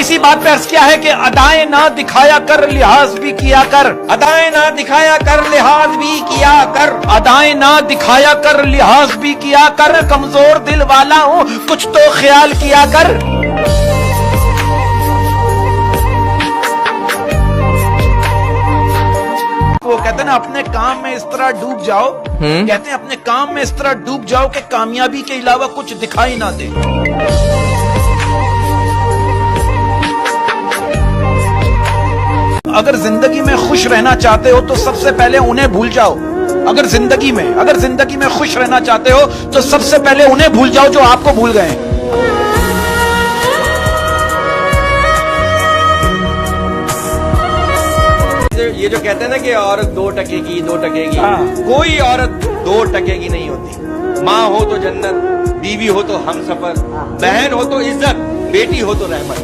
इसी बात पे अर्ज किया है कि अदाएं ना दिखाया कर, लिहाज भी किया कर। अदाएं ना दिखाया कर, लिहाज भी किया कर। अदाएं ना दिखाया कर, लिहाज भी किया कर। कमजोर दिल वाला हूं, कुछ तो ख्याल किया कर। वो कहते हैं ना, अपने काम में इस तरह डूब जाओ, कहते हैं अपने काम में इस तरह डूब जाओ कि कामयाबी के अलावा कुछ दिखाई ना दे। अगर जिंदगी में खुश रहना चाहते हो तो सबसे पहले उन्हें भूल जाओ। अगर जिंदगी में खुश रहना चाहते हो तो सबसे पहले उन्हें भूल जाओ जो आपको भूल गए। ये जो कहते हैं ना कि औरत 2 टके की, 2 टके की, कोई औरत 2 टके की नहीं होती। माँ हो तो जन्नत, बीवी हो तो हमसफर, बहन हो तो इज्जत, बेटी हो तो रहमत।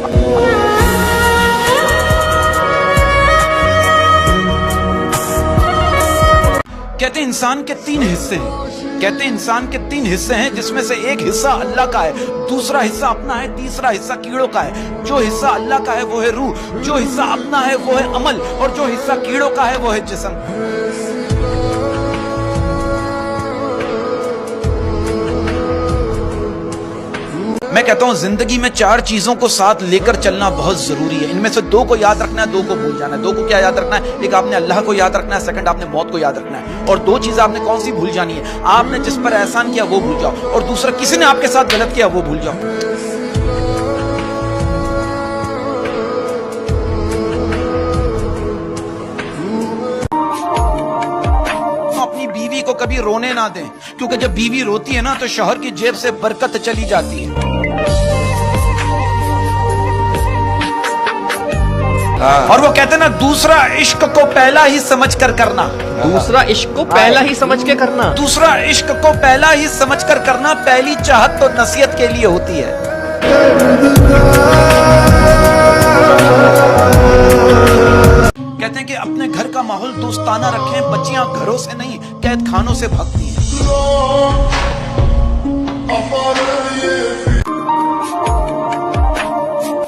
कहते हैं इंसान के 3 हिस्से हैं। कहते हैं इंसान के 3 हिस्से हैं, जिसमें से एक हिस्सा अल्लाह का है, दूसरा हिस्सा अपना है, तीसरा हिस्सा कीड़ों का है। जो हिस्सा अल्लाह का है वो है रूह, जो हिस्सा अपना है वो है अमल, और जो हिस्सा कीड़ों का है वो है जिस्म। मैं कहता हूं जिंदगी में 4 चीजों को साथ लेकर चलना बहुत जरूरी है। इनमें से 2 को याद रखना है, 2 को भूल जाना है। 2 को क्या याद रखना है? एक आपने अल्लाह को याद रखना है, सेकंड आपने मौत को याद रखना है। और 2 चीजें आपने कौन सी भूल जानी है? आपने जिस पर एहसान किया वो भूल जाओ, और दूसरा किसी ने आपके साथ गलत किया वो भूल जाओ। अपनी बीवी को कभी रोने ना दें, क्योंकि जब बीवी रोती है ना तो शौहर की जेब से बरकत चली जाती है। और वो कहते हैं ना, दूसरा इश्क को पहला ही समझ कर करना। दूसरा इश्क को पहला ही समझ के करना। दूसरा इश्क को पहला ही समझ कर करना। पहली चाहत तो नसीहत के लिए होती है। कहते हैं कि अपने घर का माहौल दोस्ताना रखें। बच्चियां घरों से नहीं, कैद खानों से भागती हैं।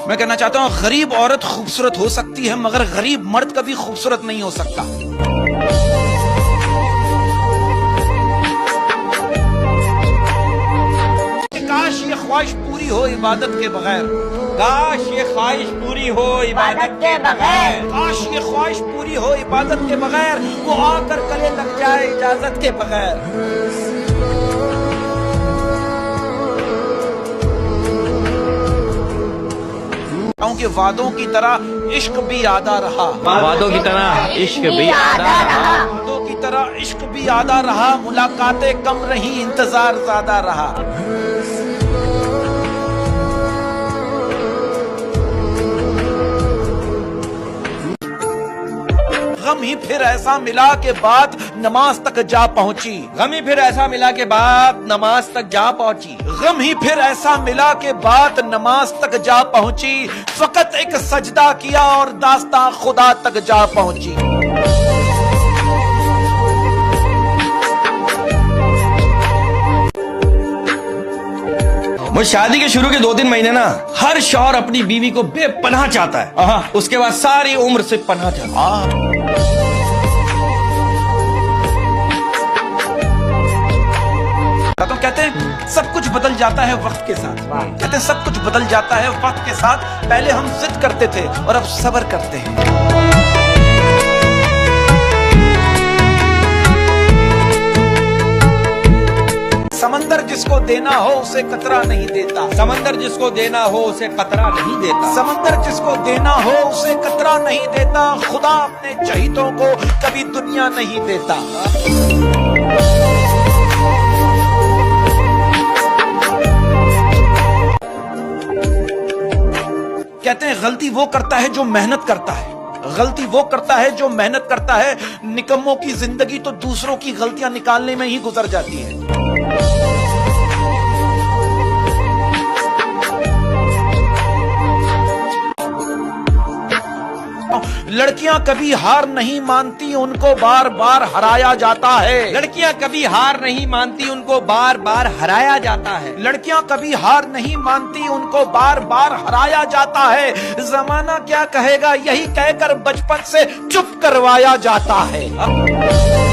मैं कहना चाहता हूं, गरीब औरत खूबसूरत हो सकती है, मगर गरीब मर्द कभी खूबसूरत नहीं हो सकता। काश ये ख्वाहिश पूरी हो इबादत के बगैर। काश ये ख्वाहिश पूरी हो इबादत के बगैर। काश ये ख्वाहिश पूरी हो इबादत के बगैर। वो आकर गले लग जाए इजाजत के बगैर। कि वादों की तरह इश्क भी आदा रहा। वादों की तरह इश्क भी आदा रहा। वादों की तरह इश्क भी आदा रहा। मुलाकातें कम रही, इंतजार ज्यादा रहा। गम ही फिर ऐसा मिला के बाद नमाज तक जा पहुंची। गम ही फिर ऐसा मिला के बाद नमाज तक जा पहुंची। गम ही फिर ऐसा मिला के बाद नमाज तक जा पहुंची। फकत एक सजदा किया और दास्तां खुदा तक जा पहुंची। मुझे शादी के शुरू के 2-3 महीने ना, हर शौहर अपनी बीवी को बेपनाह चाहता है। उसके बाद सारी उम्र से पनाह चाहता है। तो कहते हैं सब कुछ बदल जाता है वक्त के साथ। कहते हैं सब कुछ बदल जाता है वक्त के साथ। पहले हम जिद करते थे और अब सब्र करते हैं। समंदर जिसको देना हो उसे कतरा नहीं देता। समंदर जिसको देना हो उसे कतरा नहीं देता। समंदर जिसको देना हो उसे कतरा नहीं देता। खुदा अपने चहीतों को कभी दुनिया नहीं देता। कहते हैं गलती वो करता है जो मेहनत करता है। गलती वो करता है जो मेहनत करता है। निकम्मों की जिंदगी तो दूसरों की गलतियां निकालने में ही गुजर जाती है। लड़कियां कभी हार नहीं मानती, उनको बार बार हराया जाता है। लड़कियां कभी हार नहीं मानती, उनको बार बार हराया जाता है। लड़कियां कभी हार नहीं मानती, उनको बार बार हराया जाता है। जमाना क्या कहेगा यही कहकर बचपन से चुप करवाया जाता है।